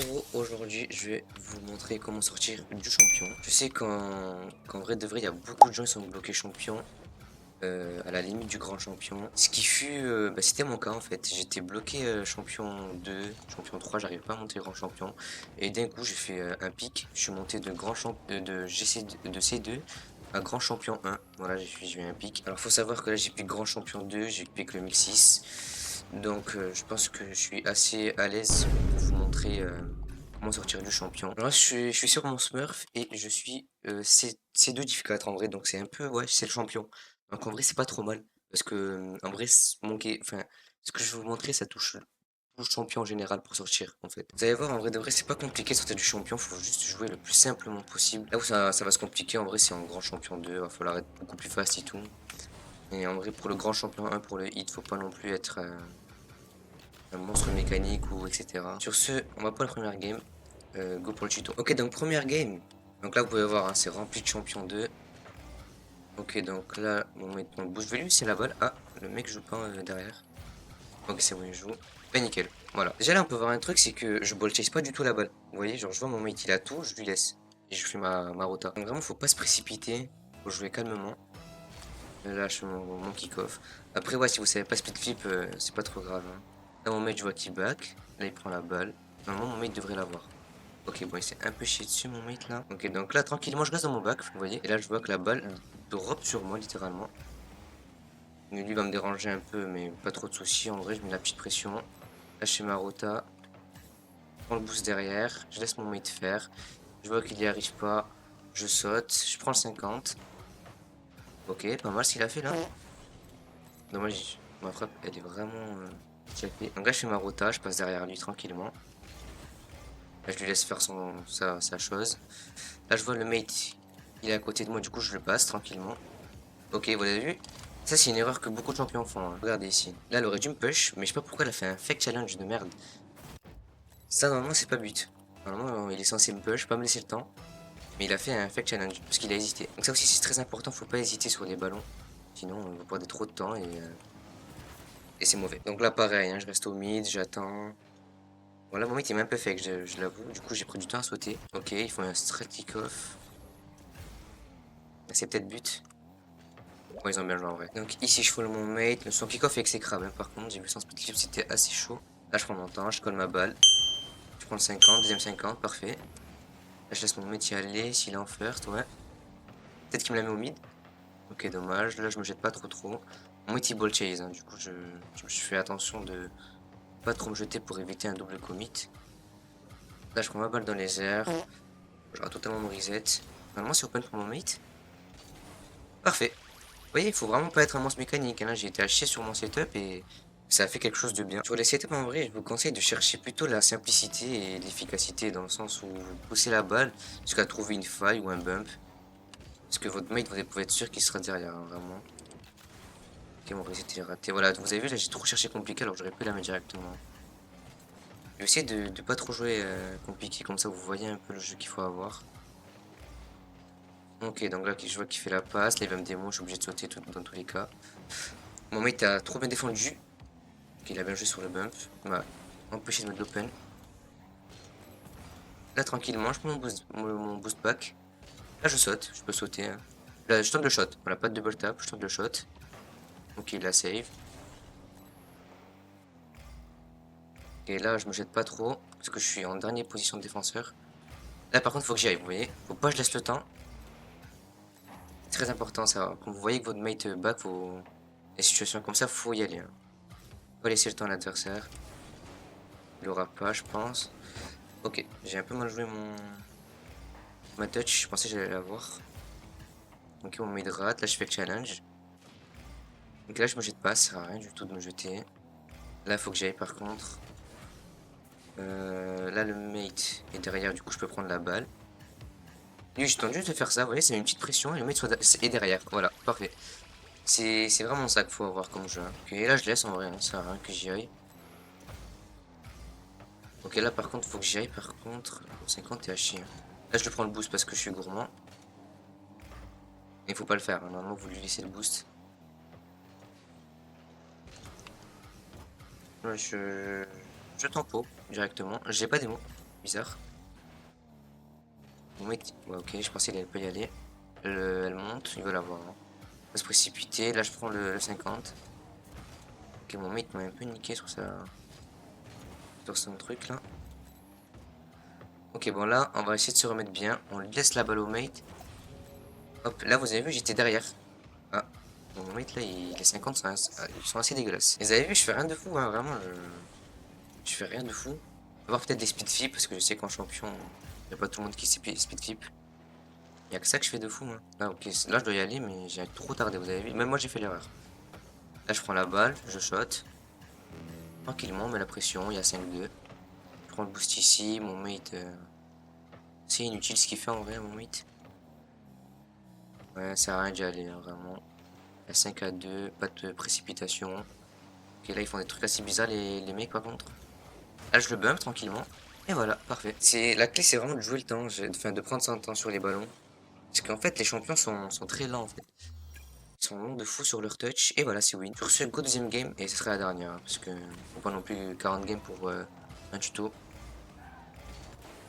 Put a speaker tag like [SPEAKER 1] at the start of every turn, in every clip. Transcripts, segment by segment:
[SPEAKER 1] frérot, aujourd'hui je vais vous montrer comment sortir du champion. Je sais qu'en vrai de vrai, il y a beaucoup de gens qui sont bloqués champion à la limite du grand champion. Ce qui fut, c'était mon cas en fait. J'étais bloqué champion 2, champion 3, j'arrivais pas à monter grand champion. Et d'un coup, j'ai fait un pic. Je suis monté de grand champion de de C2 à grand champion 1. Voilà, j'ai eu un pic. Alors faut savoir que là j'ai piqué grand champion 2, j'ai piqué le mix 6. Donc je pense que je suis assez à l'aise pour vous montrer comment sortir du champion. Alors là, je suis sur mon Smurf et je suis C2 difficile en vrai, donc c'est un peu, ouais, c'est le champion. Donc en vrai, c'est pas trop mal. Parce que, en vrai, enfin, ce que je vais vous montrer, ça touche tout champion en général pour sortir, en fait. Vous allez voir, en vrai de vrai, c'est pas compliqué de sortir du champion, faut juste jouer le plus simplement possible. Là où ça va se compliquer, en vrai, c'est en grand champion 2, va falloir être beaucoup plus fast et tout. Et en vrai, pour le grand champion 1, pour le hit, faut pas non plus être un monstre mécanique ou etc. Sur ce, on va pour la première game. Go pour le tuto. Ok, donc première game. Donc là, vous pouvez voir, hein, c'est rempli de champion 2. Ok, donc là, mon boost value, c'est la balle. Ah, le mec joue pas derrière. Ok, c'est bon, il joue. Ben nickel. Voilà. Déjà là, on peut voir un truc, c'est que je ball chase pas du tout la balle. Vous voyez, genre, je vois mon mate, il a tout, je lui laisse. Et je fais ma rota. Donc vraiment, faut pas se précipiter. Faut jouer calmement. Là, je fais mon kick-off. Après, ouais, si vous savez pas split flip, c'est pas trop grave, hein. Là, mon mate, je vois qu'il back. Là, il prend la balle. Normalement, mon mate devrait l'avoir. Ok, bon, il s'est un peu chié dessus, mon mate, là. Ok, donc là, tranquillement, je reste dans mon back, vous voyez. Et là, je vois que la balle drop sur moi, littéralement. Mais lui va me déranger un peu, mais pas trop de soucis. En vrai, je mets la petite pression. Là, je fais ma rota. Je prends le boost derrière. Je laisse mon mate faire. Je vois qu'il n'y arrive pas. Je saute. Je prends le 50. Ok, pas mal ce qu'il a fait là. Dommage, ma frappe, elle est vraiment capée. Donc là, je fais ma rota. Je passe derrière lui tranquillement. Là, je lui laisse faire sa chose. Là, je vois le mate. Il est à côté de moi. Du coup, je le passe tranquillement. Ok, vous avez vu? Ça, c'est une erreur que beaucoup de champions font, hein. Regardez ici. Là, elle aurait dû me push, mais je sais pas pourquoi elle a fait un fake challenge de merde. Ça, normalement, c'est pas but. Normalement, il est censé me push, pas me laisser le temps. Mais il a fait un fake challenge, parce qu'il a hésité. Donc ça aussi, c'est très important, faut pas hésiter sur les ballons. Sinon, on va perdre trop de temps et c'est mauvais. Donc là, pareil, hein, je reste au mid, j'attends. Voilà, mon mid, il m'a un peu fake, je l'avoue. Du coup, j'ai pris du temps à sauter. Ok, ils font un straight kick-off. C'est peut-être but. Ouais, ils ont bien joué en vrai. Donc ici, je follow mon mate. Son kick-off est exécrable, hein, par contre. J'ai vu son split clip, c'était assez chaud. Là, je prends mon temps, je colle ma balle. Je prends le 50, deuxième 50, parfait. Là, je laisse mon mate y aller, s'il est en first, ouais. Peut-être qu'il me la met au mid. Ok, dommage. Là, je me jette pas trop. Mon mate, il ball chase, hein. Du coup, je fais attention de pas trop me jeter pour éviter un double commit. Là, je prends ma balle dans les airs. Je rate totalement mon reset. Normalement, c'est open pour mon mate. Parfait. Vous voyez, il faut vraiment pas être un monstre mécanique, hein. Là, j'ai été à chier sur mon setup et ça a fait quelque chose de bien. Sur les setups, en vrai, je vous conseille de chercher plutôt la simplicité et l'efficacité, dans le sens où vous poussez la balle jusqu'à trouver une faille ou un bump. Parce que votre mate, vous pouvez être sûr qu'il sera derrière, hein, vraiment. Ok, mon reset est raté. Voilà, vous avez vu, là, j'ai trop cherché compliqué, alors j'aurais pu la mettre directement. Je vais essayer de pas trop jouer compliqué, comme ça vous voyez un peu le jeu qu'il faut avoir. Ok, donc là, je vois qu'il fait la passe, là, il va me démo, je suis obligé de sauter dans tous les cas. Mon mate a trop bien défendu. Ok, il a bien joué sur le bump. Il m'a empêché de mettre l'open. Là, tranquillement, je prends mon boost back. Là, je saute, je peux sauter, hein. Là, je tente le shot. Voilà, pas de double tap, je tente le shot. Ok, il la save. Et là, je me jette pas trop, parce que je suis en dernière position de défenseur. Là, par contre, faut que j'y aille, vous voyez. Faut pas que je laisse le temps. C'est très important, ça. Quand vous voyez que votre mate back, les situations comme ça, faut y aller, hein. Faut pas laisser le temps à l'adversaire. Il aura pas, je pense. Ok, j'ai un peu mal joué ma touch, je pensais que j'allais l'avoir. Ok, mon mid rate, là je fais le challenge. Donc là je me jette pas, ça sert à rien du tout de me jeter. Là faut que j'aille par contre. Là le mate est derrière, du coup je peux prendre la balle. Lui je tente juste de faire ça, vous voyez, c'est une petite pression et le mate est derrière. Voilà, parfait. C'est vraiment ça qu'il faut avoir comme jeu, hein. Ok, là je laisse en vrai, hein, ça sert à rien que j'y aille. Ok, là par contre faut que j'y aille par contre. 50 est à chier, hein. Là je le prends le boost parce que je suis gourmand. Il faut pas le faire, hein. Normalement vous lui laissez le boost. Ouais, je tempo directement. J'ai pas d'émo. bizarre. Mon mec, ouais, ok, je pensais qu'elle peut y aller. Elle monte, il veut l'avoir. Hein. Il va se précipiter. Là, je prends le 50. Ok, mon mate m'a un peu niqué sur son truc là. Ok, bon, là, on va essayer de se remettre bien. On lui laisse la balle au mate. Hop, là, vous avez vu, j'étais derrière. Ah, bon, mon mate là, les 50 ils sont assez dégueulasses. Vous avez vu, je fais rien de fou, hein, vraiment. Je fais rien de fou. On va voir peut-être des speed flip parce que je sais qu'en champion, il n'y a pas tout le monde qui sait speed flip. Il n'y a que ça que je fais de fou, hein. Là, ok, là, je dois y aller, mais j'ai trop tardé, vous avez vu. Même moi, j'ai fait l'erreur. Là, je prends la balle, je shot. Tranquillement, on met la pression, il y a 5-2. Je prends le boost ici, mon mate. C'est inutile ce qu'il fait en vrai, mon mate. Ouais, ça sert à rien d'y aller, hein, vraiment. Il y a 5-2, pas de précipitation. Ok, là, ils font des trucs assez bizarres, les mecs, par contre. Là, je le bump tranquillement. Et voilà, parfait. La clé, c'est vraiment de jouer le temps, enfin, de prendre son temps sur les ballons. Parce qu'en fait, les champions sont très lents, en fait. Ils sont longs de fou sur leur touch. Et voilà, c'est win. Sur ce, go deuxième game. Et ce sera la dernière. Hein, parce que faut pas non plus 40 games pour un tuto.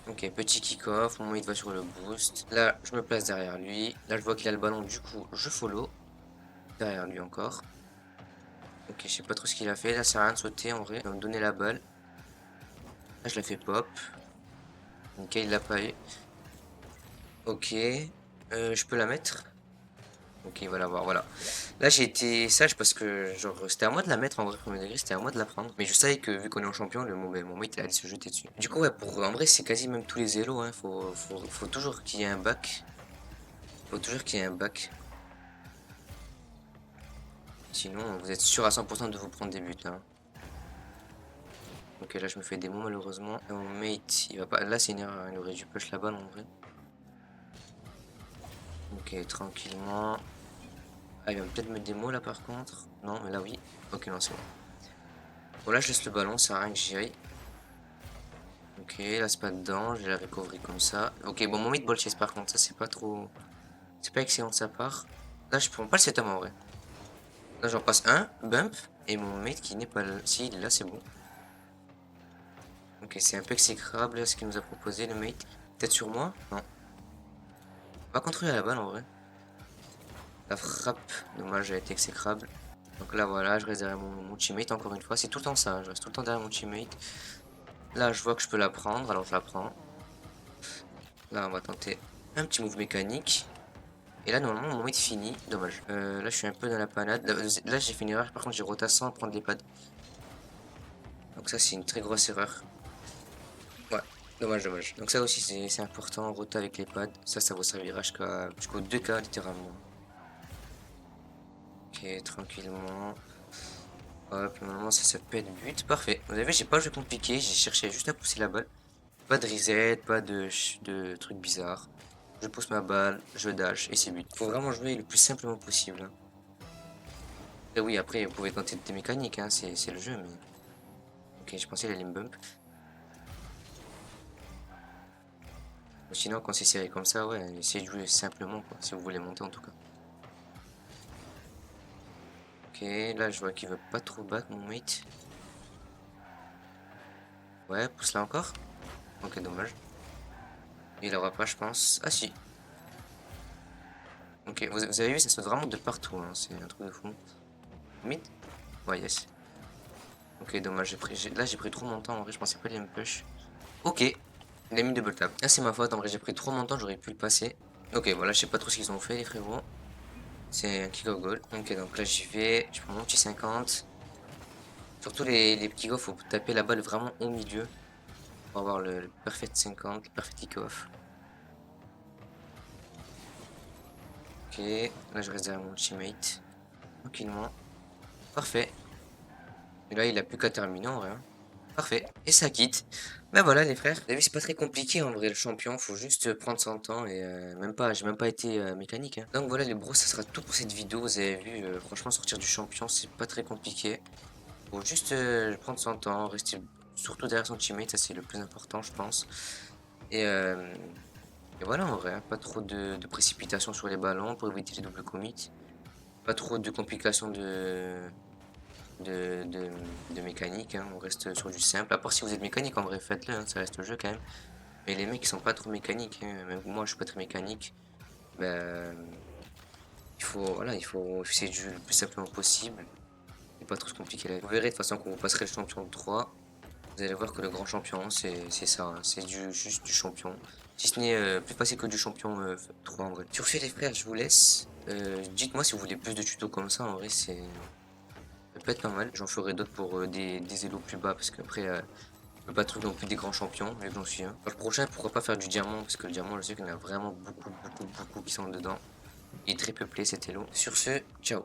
[SPEAKER 1] Ok, petit kick-off. Mon mate va sur le boost. Là, je me place derrière lui. Là, je vois qu'il a le ballon. Du coup, je follow. Derrière lui encore. Ok, je sais pas trop ce qu'il a fait. Là, ça sert à rien de sauter en vrai. Il va me donner la balle. Là, je la fais pop. Nickel, il l'a pas eu. Ok. Je peux la mettre. Ok, voilà, voilà. Là, j'ai été sage parce que, genre, c'était à moi de la mettre en vrai, premier degré, c'était à moi de la prendre. Mais je savais que, vu qu'on est en champion, mon mate, il allait se jeter dessus. Du coup, ouais, en vrai, c'est quasi même tous les élos, hein. Faut toujours qu'il y ait un back. Faut toujours qu'il y ait un back. Sinon, vous êtes sûr à 100% de vous prendre des buts, hein. Ok, là, je me fais des mots, malheureusement. Et mon mate, il va pas. Là, c'est une erreur, hein. Il aurait dû push la balle, en vrai. Ok, tranquillement. Ah, il va peut-être mettre des mots, là, par contre. Non, mais là, oui. Ok, non, c'est bon. Bon, là, je laisse le ballon, ça sert à rien que j'y aille. Ok, là c'est pas dedans, je vais la recovery comme ça. Ok, bon, mon mid ball chase par contre, ça c'est pas trop. C'est pas excellent de sa part. Là, je prends pas le setup en vrai. Là, j'en passe un, bump, et mon mate qui n'est pas là. Si, il est là, c'est bon. Ok, c'est un peu exécrable ce qu'il nous a proposé, le mate. Peut-être sur moi? Non. On va contrôler la balle en vrai. La frappe, dommage, elle a été exécrable. Donc là, voilà, je reste derrière mon teammate encore une fois. C'est tout le temps ça, je reste tout le temps derrière mon teammate. Là, je vois que je peux la prendre, alors je la prends. Là, on va tenter un petit move mécanique. Et là, normalement, mon mate fini. Dommage. Là, je suis un peu dans la panade. Là, j'ai fait une erreur. Par contre, j'ai rota sans prendre les pads. Donc ça, c'est une très grosse erreur. Ouais, dommage, dommage. Donc ça aussi, c'est important. Rota avec les pads. Ça vous servira jusqu'au 2K, littéralement. Ok, tranquillement. Hop, normalement, ça peut être but. Parfait. Vous avez vu, j'ai pas joué compliqué. J'ai cherché juste à pousser la balle. Pas de reset, pas de trucs bizarres. Je pousse ma balle, je dash et c'est but. Faut vraiment jouer le plus simplement possible. Hein. Et oui, après, vous pouvez tenter des mécaniques, hein, c'est le jeu, mais... Ok, je pensais qu'il allait me bump. Mais sinon, quand c'est serré comme ça, ouais, essayez de jouer simplement, quoi, si vous voulez monter en tout cas. Ok, là, je vois qu'il veut pas trop battre mon mate. Ouais, pousse là encore. Ok, dommage. Il aura pas, je pense. Ah si. Ok, vous avez vu, ça se fait vraiment de partout, hein, c'est un truc de fou. Mid? Ouais, yes. Ok, dommage, là, j'ai pris trop mon temps, en vrai, je pensais pas qu'il allait me push. Ok, il a mis double tap. Là, c'est ma faute, en vrai, j'ai pris trop mon temps, j'aurais pu le passer. Ok, voilà, je sais pas trop ce qu'ils ont fait, les frérots. C'est un kick-off goal. Ok, donc là, j'y vais, je prends mon petit 50. Surtout les kick-off, faut taper la balle vraiment au milieu pour avoir le perfect 50, le perfect kick-off. Ok, là, je reste derrière mon teammate. Tranquillement. Parfait. Et là, il a plus qu'à terminer, en vrai. Hein. Parfait. Et ça quitte. Ben voilà les frères. Vous avez vu, c'est pas très compliqué en vrai le champion. Faut juste prendre son temps et j'ai même pas été mécanique. Hein. Donc voilà les bros, ça sera tout pour cette vidéo. Vous avez vu, franchement sortir du champion, c'est pas très compliqué. Faut juste prendre son temps, rester surtout derrière son teammate, ça c'est le plus important je pense. Et, euh, et voilà en vrai, hein. Pas trop de précipitation sur les ballons pour éviter les doubles commits. Pas trop de complications de mécanique, hein. On reste sur du simple. À part si vous êtes mécanique, en vrai, faites-le, hein, ça reste le jeu quand même. Mais les mecs, ils sont pas trop mécaniques, hein. Même moi, je suis pas très mécanique. Ben, il faut, voilà, il faut essayer du le plus simplement possible. Et pas trop se compliquer la vie. Vous verrez de toute façon quand vous passerez le champion de 3, vous allez voir que le grand champion, c'est ça, hein, c'est juste du champion. Si ce n'est plus facile que du champion 3 en vrai. Sur ce les frères, je vous laisse. Dites-moi si vous voulez plus de tutos comme ça, en vrai c'est ça peut être pas mal. J'en ferai d'autres pour des élos plus bas parce qu'après je peux pas trouver non plus des grands champions, vu que j'en suis un. Dans le prochain, pourquoi pas faire du diamant, parce que le diamant, je sais qu'il y en a vraiment beaucoup qui sont dedans. Il est très peuplé cet elo. Sur ce, ciao.